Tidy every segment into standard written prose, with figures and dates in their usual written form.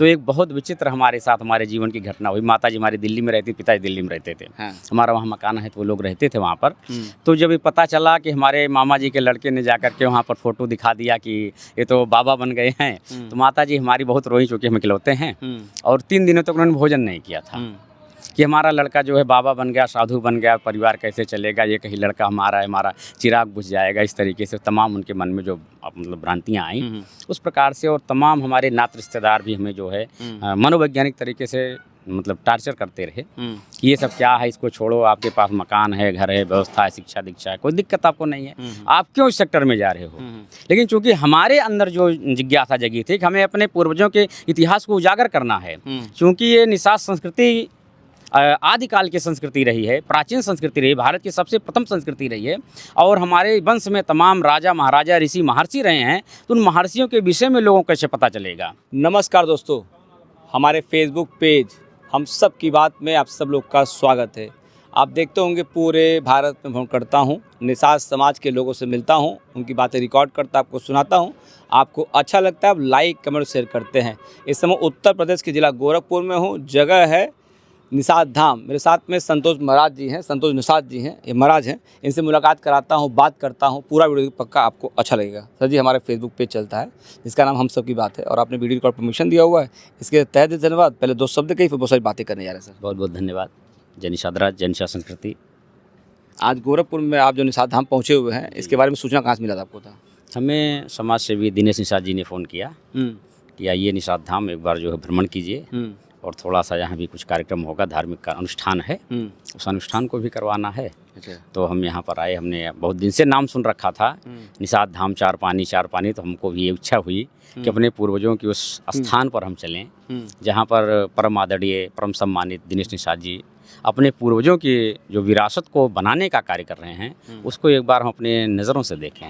तो एक बहुत विचित्र हमारे साथ हमारे जीवन की घटना हुई। माताजी हमारी दिल्ली में रहती, पिताजी दिल्ली में रहते थे। हाँ। हमारा वहाँ मकान है तो वो लोग रहते थे वहाँ पर। हम्म। तो जब ये पता चला कि हमारे मामा जी के लड़के ने जाकर के वहाँ पर फ़ोटो दिखा दिया कि ये तो बाबा बन गए हैं, तो माताजी हमारी बहुत रोई, चूँकि हम इकलौते हैं और 3 दिनों तक उन्होंने भोजन नहीं किया था कि हमारा लड़का जो है बाबा बन गया, साधु बन गया, परिवार कैसे चलेगा, ये कहीं लड़का हमारा है, हमारा चिराग बुझ जाएगा। इस तरीके से तमाम उनके मन में जो मतलब भ्रांतियाँ आई उस प्रकार से, और तमाम हमारे नात रिश्तेदार भी हमें जो है मनोवैज्ञानिक तरीके से मतलब टार्चर करते रहे कि ये सब क्या है, इसको छोड़ो, आपके पास मकान है, घर है, व्यवस्था है, शिक्षा दीक्षा है, कोई दिक्कत आपको नहीं है, आप क्यों इस सेक्टर में जा रहे हो। लेकिन चूंकि हमारे अंदर जो जिज्ञासा जगी थी कि हमें अपने पूर्वजों के इतिहास को उजागर करना है, चूँकि ये निषाद संस्कृति आदिकाल की संस्कृति रही है, प्राचीन संस्कृति रही, भारत की सबसे प्रथम संस्कृति रही है, और हमारे वंश में तमाम राजा महाराजा ऋषि महर्षि रहे हैं, तो उन महर्षियों के विषय में लोगों को कैसे पता चलेगा। नमस्कार दोस्तों, हमारे फेसबुक पेज हम सब की बात में आप सब लोग का स्वागत है। आप देखते होंगे पूरे भारत में भ्रमण करता हूँ, निषाद समाज के लोगों से मिलता हूँ, उनकी बातें रिकॉर्ड करता आपको सुनाता हूँ। आपको अच्छा लगता है आप लाइक कमेंट शेयर करते हैं। इस समय उत्तर प्रदेश के ज़िला गोरखपुर में हूँ, जगह है निषाद धाम। मेरे साथ में संतोष महाराज जी हैं, संतोष निषाद जी हैं, ये महाराज हैं। इनसे मुलाकात कराता हूँ, बात करता हूँ। पूरा वीडियो पक्का आपको अच्छा लगेगा। सर जी, हमारे फेसबुक पेज चलता है जिसका नाम हम सब की बात है, और आपने वीडियो रिकॉर्ड परमिशन दिया हुआ है, इसके तहे दिल धन्यवाद। पहले 2 शब्द कही, फिर बहुत सारी बातें करने जा रहे हैं। सर बहुत बहुत धन्यवाद। जय निषाद राज, जय निषाद संस्कृति। आज गोरखपुर में आप जो निषाद धाम पहुँचे हुए हैं, इसके बारे में सूचना कहाँ से मिला था आपको? था हमें समाज सेवी दिनेश निषाद जी ने फ़ोन किया कि आइए निषाद धाम एक बार जो है भ्रमण कीजिए, और थोड़ा सा यहाँ भी कुछ कार्यक्रम होगा, धार्मिक का अनुष्ठान है, उस अनुष्ठान को भी करवाना है। तो हम यहाँ पर आए। हमने बहुत दिन से नाम सुन रखा था निषाद धाम, चार पानी, तो हमको भी ये इच्छा हुई कि अपने पूर्वजों की उस स्थान पर हम चलें जहाँ पर परम आदरणीय, परम सम्मानित दिनेश निषाद जी अपने पूर्वजों की जो विरासत को बनाने का कार्य कर रहे हैं, उसको एक बार हम अपने नज़रों से देखें।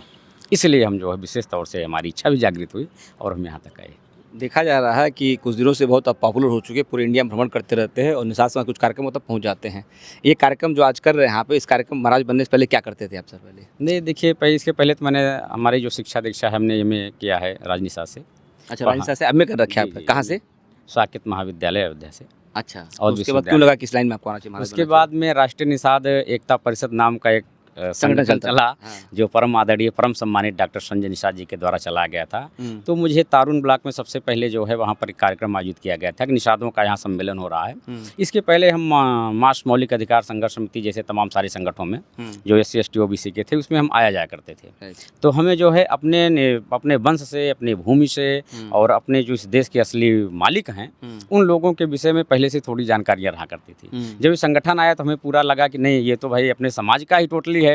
इसलिए हम जो है विशेष तौर से हमारी इच्छा भी जागृत हुई और हम यहाँ तक आए। देखा जा रहा है कि कुछ दिनों से बहुत अब पॉपुलर हो चुके, पूरे इंडिया में भ्रमण करते रहते हैं और निषाद समाज कुछ कार्यक्रम तक पहुंच जाते हैं। ये कार्यक्रम जो आज कर रहे हैं यहाँ पे, इस कार्यक्रम महाराज बनने से पहले क्या करते थे आप सर? पहले नहीं, देखिए, इसके पहले तो मैंने हमारी जो शिक्षा दीक्षा है हमने एमए किया है राजनिषाद से। अच्छा, राजनिषाद से एमए कर रखा है? कहाँ से? साकेत महाविद्यालय अयोध्या से। अच्छा, और उसके बाद क्यों लगा किस लाइन में आपको आना चाहिए? उसके बाद में राष्ट्रीय निषाद एकता परिषद नाम का एक संगठन चला, जो परम आदरणीय, परम सम्मानित डॉक्टर संजय निषाद जी के द्वारा चला गया था। तो मुझे तारुण ब्लॉक में सबसे पहले जो है वहाँ पर एक कार्यक्रम आयोजित किया गया था कि निषादों का यहाँ सम्मेलन हो रहा है। इसके पहले हम मास मौलिक अधिकार संघर्ष समिति जैसे तमाम सारे संगठनों में जो SC ST OBC के थे, उसमें हम आया जाया करते थे। तो हमें जो है अपने वंश से, अपनी भूमि से और अपने जो इस देश के असली मालिक हैं उन लोगों के विषय में पहले से थोड़ी जानकारियाँ रहा करती थी। जब ये संगठन आया तो हमें पूरा लगा कि नहीं, ये तो भाई अपने समाज का ही टोटली है।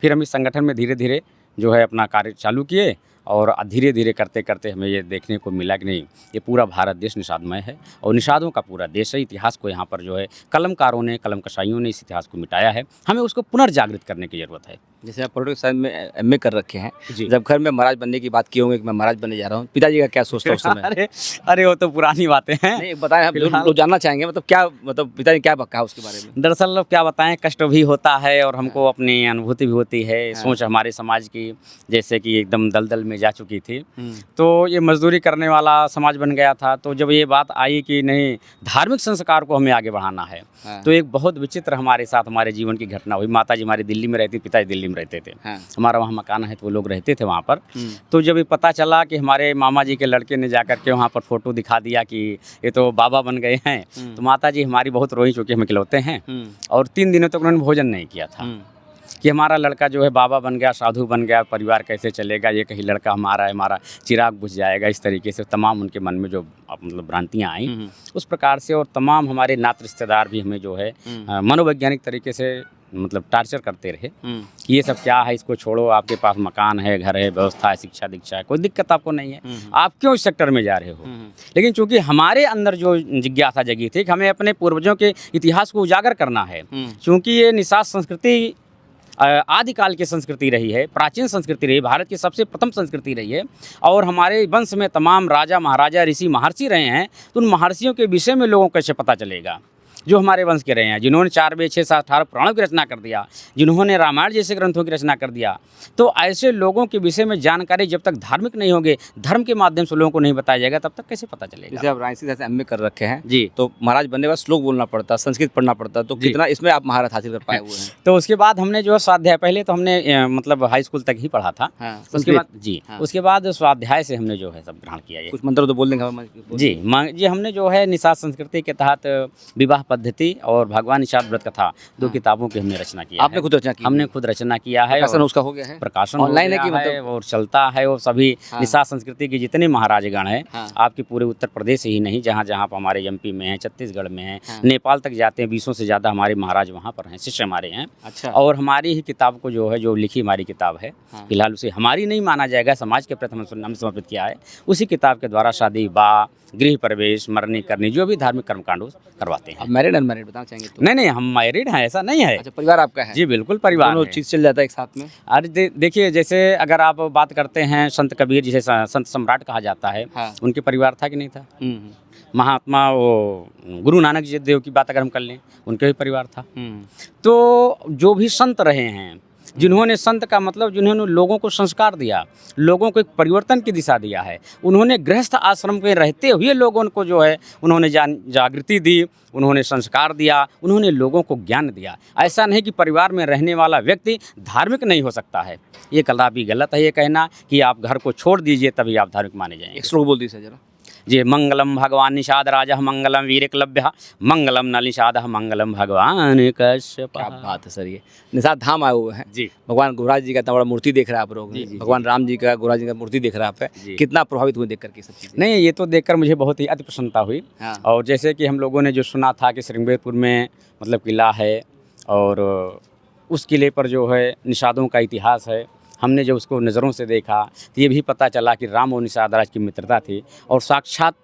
फिर हम इस संगठन में धीरे धीरे जो है अपना कार्य चालू किए, और धीरे धीरे करते करते हमें ये देखने को मिला कि नहीं, ये पूरा भारत देश निषादमय है और निषादों का पूरा देश है। इतिहास को यहाँ पर जो है कलमकारों ने, कलम कसाइयों ने इस इतिहास को मिटाया है, हमें उसको पुनर्जागृत करने की ज़रूरत है। जैसे आप पॉलिटिकल साइंस में एमए कर रखे हैं, जब घर में महाराज बनने की बात किए होंगे कि मैं महाराज बनने जा रहा हूँ, पिताजी का क्या सोचता है उस समय? अरे वो तो पुरानी बातें हैं। नहीं बताएं, हम लोग जानना चाहेंगे, मतलब क्या, मतलब पिताजी क्या बका उसके बारे में? दरअसल क्या बताएं, कष्ट भी होता है और हमको अपनी अनुभूति भी होती है। सोच हमारे समाज की जैसे कि एकदम दलदल में जा चुकी थी, तो ये मजदूरी करने वाला समाज बन गया था। तो जब ये बात आई कि नहीं, धार्मिक संस्कार को हमें आगे बढ़ाना है, तो एक बहुत विचित्र हमारे साथ हमारे जीवन की घटना हुई। माताजी हमारी दिल्ली में रहती, पिताजी दिल्ली में रहते थे। हमारा वहाँ मकान है तो वो लोग रहते थे वहाँ पर। तो जब ये पता चला कि हमारे मामा जी के लड़के ने जाकर के वहाँ पर फ़ोटो दिखा दिया कि ये तो बाबा बन गए हैं, तो माताजी हमारी बहुत रोई, चूँकि हम इकलौते हैं, और 3 दिनों तक उन्होंने भोजन नहीं किया था कि हमारा लड़का जो है बाबा बन गया, साधु बन गया, परिवार कैसे चलेगा, ये कहीं लड़का हमारा है, हमारा चिराग बुझ जाएगा। इस तरीके से तमाम उनके मन में जो मतलब भ्रांतियाँ आई उस प्रकार से, और तमाम हमारे नात रिश्तेदार भी हमें जो है मनोवैज्ञानिक तरीके से मतलब टार्चर करते रहे कि ये सब क्या है, इसको छोड़ो, आपके पास मकान है, घर है, व्यवस्था है, शिक्षा दीक्षा है, कोई दिक्कत आपको नहीं है, आप क्यों इस सेक्टर में जा रहे हो। लेकिन चूंकि हमारे अंदर जो जिज्ञासा जगी थी कि हमें अपने पूर्वजों के इतिहास को उजागर करना है, चूँकि ये निषाद संस्कृति आदिकाल की संस्कृति रही है, प्राचीन संस्कृति रही, भारत की सबसे प्रथम संस्कृति रही है, और हमारे वंश में तमाम राजा महाराजा ऋषि महर्षि रहे हैं, तो उन महर्षियों के विषय में लोगों को कैसे पता चलेगा। जो हमारे वंश के रहे हैं, जिन्होंने 4 वेद 6 7 18 पुराणों की रचना कर दिया, जिन्होंने रामायण जैसे ग्रंथों की रचना कर दिया। तो ऐसे लोगों के विषय में जानकारी जब तक धार्मिक नहीं होंगे, धर्म के माध्यम से लोगों को नहीं बताया जाएगा, तब तक कैसे पता चलेगा। जैसे आप रांची से एमए कर रखे हैं जी। तो महाराज बनने के बाद श्लोक बोलना पड़ता, संस्कृत पढ़ना पड़ता, तो जी। कितना इसमें आप महारत हासिल कर पाए हुए हैं? तो उसके बाद हमने जो है स्वाध्याय, पहले तो हमने मतलब हाई स्कूल तक ही पढ़ा था। हाँ, उसके संस्कृत। बाद जी, हाँ। उसके बाद स्वाध्याय से हमने जो है सब ग्रहण किया ये। कुछ मंत्र तो बोल देंगे जी जी, हमने जो है निषाद संस्कृति के तहत विवाह पद्धति और भगवान निषाद व्रत कथा 2 किताबों की हमने रचना किया आपने है। खुद रचना की? हमने खुद रचना किया है। प्रकाशन और उसका हो गया है? प्रकाशन हो ऑनलाइन है गया कि मतलब? और चलता है। वो सभी हाँ। निषाद संस्कृति के जितने महाराजगण हैं, हाँ। आपके पूरे उत्तर प्रदेश ही नहीं, जहाँ जहाँ पर हमारे एमपी में हैं, छत्तीसगढ़ में हैं, हाँ। नेपाल तक जाते हैं, 20 से ज़्यादा हमारे महाराज वहाँ पर हैं, शिष्य हमारे हैं। अच्छा। और हमारी ही किताब को जो है, जो लिखी हमारी किताब है, हाँ। फिलहाल उसे हमारी नहीं माना जाएगा, समाज के प्रति हमने समर्पित किया है। उसी किताब के द्वारा शादी विवाह, गृह प्रवेश, मरनी करनी, जो भी धार्मिक कर्मकांड करवाते हैं। आप मैरिड अनमैरिड बताना चाहेंगे तो? नहीं, हम मैरिड हैं, ऐसा नहीं है। अच्छा, परिवार आपका है? जी बिल्कुल, परिवार दोनों है। चीज़ चल जाता है एक साथ में? अरे देखिए, जैसे अगर आप बात करते हैं संत कबीर, जिसे संत सम्राट कहा जाता है, हाँ। उनके परिवार था कि नहीं था? हम्म, महात्मा वो गुरु नानक जी देव की बात अगर हम कर लें, उनके भी परिवार था। हम्म। तो जो भी संत रहे हैं, जिन्होंने, संत का मतलब जिन्होंने लोगों को संस्कार दिया, लोगों को एक परिवर्तन की दिशा दिया है, उन्होंने गृहस्थ आश्रम में रहते हुए लोगों को जो है उन्होंने जागृति दी, उन्होंने संस्कार दिया, उन्होंने लोगों को ज्ञान दिया। ऐसा नहीं कि परिवार में रहने वाला व्यक्ति धार्मिक नहीं हो सकता है। ये कदापि गलत है ये कहना कि आप घर को छोड़ दीजिए तभी आप धार्मिक माने जाएंगे। एक श्लोक बोल दीजिए जरा। जी, मंगलम भगवान निषाद राजा, मंगलम वीरकलभ्य, मंगलम न निषाद, मंगलम भगवान कश्यप। क्या बात है सर, ये निषाद धाम आए हुए हैं। जी। भगवान गुरुराज जी का इतना बड़ा मूर्ति देख रहे हैं आप लोग, जी, जी, भगवान राम जी का, गुरुराज जी का मूर्ति देख रहे हैं आप जी। कितना प्रभावित हुए देख करके सब चीज़ें? नहीं, ये तो देखकर मुझे बहुत ही अति प्रसन्नता हुई। हाँ। और जैसे कि हम लोगों ने जो सुना था कि श्रृंगेरपुर में मतलब किला है, और उस किले पर जो है निषादों का इतिहास है, हमने जब उसको नज़रों से देखा तो ये भी पता चला कि राम और निषाद राज की मित्रता थी। और साक्षात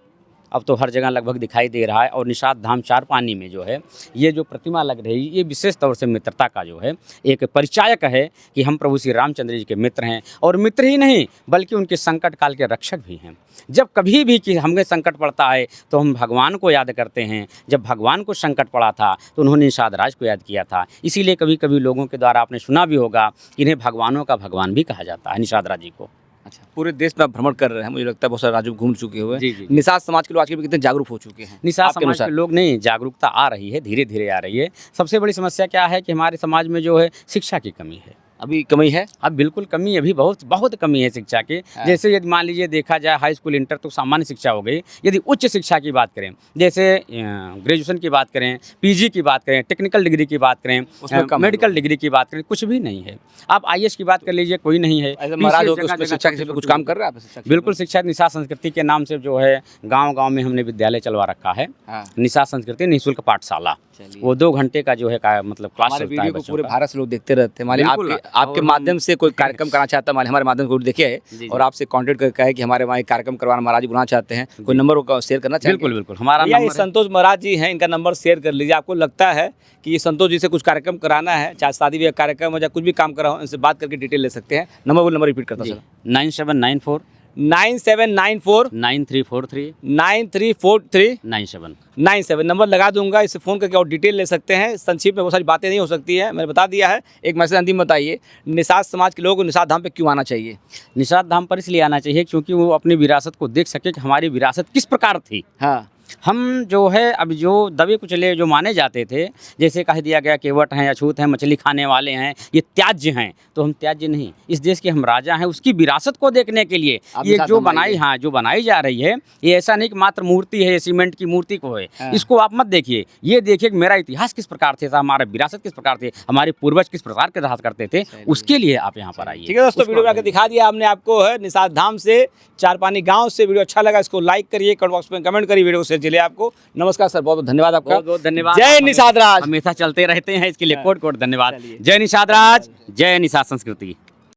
अब तो हर जगह लगभग दिखाई दे रहा है। और निषाद धाम चार पानी में जो है ये जो प्रतिमा लग रही है, ये विशेष तौर से मित्रता का जो है एक परिचायक है कि हम प्रभु श्री रामचंद्र जी के मित्र हैं। और मित्र ही नहीं बल्कि उनके संकट काल के रक्षक भी हैं। जब कभी भी कि हमें संकट पड़ता है तो हम भगवान को याद करते हैं। जब भगवान को संकट पड़ा था तो उन्होंने निषाद राज को याद किया था। इसीलिए कभी कभी लोगों के द्वारा आपने सुना भी होगा, इन्हें भगवानों का भगवान भी कहा जाता है, निषाद राज जी को। अच्छा, पूरे देश में आप भ्रमण कर रहे हैं, मुझे लगता है बहुत सारे राज्यों घूम चुके हुए। जी, जी। निषाद समाज के लोग आज के भी कितने जागरूक हो चुके हैं? निषाद आपके समाज अनुसार? के लोग नहीं, जागरूकता आ रही है, धीरे धीरे आ रही है। सबसे बड़ी समस्या क्या है कि हमारे समाज में जो है शिक्षा की कमी है। अभी कमी है? अब बिल्कुल कमी, अभी बहुत बहुत कमी है शिक्षा की। हाँ। जैसे यदि मान लीजिए देखा जाए हाई स्कूल इंटर तो सामान्य शिक्षा हो गई। यदि उच्च शिक्षा की बात करें, जैसे ग्रेजुएशन की बात करें, पीजी की बात करें, टेक्निकल डिग्री की बात उसमें करें, कम है मेडिकल लोग। डिग्री की बात करें, कुछ भी नहीं है। आप आईएएस की बात कर लीजिए, कोई नहीं है। ऐसे महाराज हो के जगह उसमें जगह शिक्षा के क्षेत्र में कुछ काम कर रहे हैं आप? शिक्षा के बिल्कुल, शिक्षा निषाद संस्कृति के नाम से जो है गाँव-गाँव में हमने विद्यालय चलवा रखा है। क्षेत्र में? हाँ। निषाद संस्कृति निःशुल्क पाठशाला, चलिए। वो 2 घंटे का जो है मतलब क्लास हमारे चलता है वीडियो को बच्चों पूरे का। भारत से लोग देखते रहते हैं। मान लीजिए बिल्कुल, आपके और माध्यम से कोई कार्यक्रम कराना चाहता है, मान लीजिए हमारे माध्यम से कोई देखे जी, जी। और आपसे कांटेक्ट करके कहे कि हमारे वहाँ एक कार्यक्रम करवाना, महाराज बुलाना चाहते हैं, कोई नंबर वो शेयर करना चाहेंगे? बिल्कुल, बिल्कुल, हमारा भैया, ये नंबर है। संतोष महाराज जी हैं, इनका नंबर शेयर कर लीजिए। आपको लगता है कि ये संतोष जी से कुछ कार्यक्रम कराना है, चाहे शादी ब्याह कार्यक्रम हो या कुछ भी काम करा हो, इनसे बात करके डिटेल ले सकते हैं। नंबर रिपीट करता जी, सर। 9794 9794 9343 9343 97। 97 नंबर लगा दूंगा, इससे फ़ोन करके और डिटेल ले सकते हैं। संक्षिप्त में बहुत सारी बातें नहीं हो सकती है, मैंने बता दिया है। एक मैसेज अंतिम बताइए, निषाद समाज के लोगों को निषाद धाम पे क्यों आना चाहिए? निषाद धाम पर इसलिए आना चाहिए क्योंकि वो अपनी विरासत को देख सके कि हमारी विरासत किस प्रकार थी। हाँ। हम जो है अब जो दबे कुचले जो माने जाते थे, जैसे कह दिया गया केवट हैं, अछूत हैं, मछली खाने वाले हैं, ये त्याज्य हैं, तो हम त्याज्य नहीं, इस देश के हम राजा हैं। उसकी विरासत को देखने के लिए आप ये निषाद जो धाम बनाई, आइए। हाँ, जो बनाई जा रही है, ये ऐसा नहीं कि मात्र मूर्ति है, सीमेंट की मूर्ति को है। हाँ। इसको आप मत देखिए, ये देखिए कि मेरा इतिहास किस प्रकार थे, हमारा विरासत किस प्रकार थे, हमारे पूर्वज किस प्रकार के रहा करते थे, उसके लिए आप यहाँ पर आइए। ठीक है दोस्तों, उसको वीडियो आप बना के दिखा दिया हमने आपको है निषाद धाम से, चारपानी गांव से। वीडियो अच्छा लगा इसको लाइक करिए, कमेंट बॉक्स में कमेंट करिए, वीडियो को शेयर चलिए आपको। नमस्कार सर, बहुत बहुत धन्यवाद आपका। बहुत बहुत धन्यवाद। जय आप निषाद राज। हमेशा चलते रहते हैं, इसके लिए कोट कोट धन्यवाद। चलिए। जय निषाद राज, जय निषाद संस्कृति।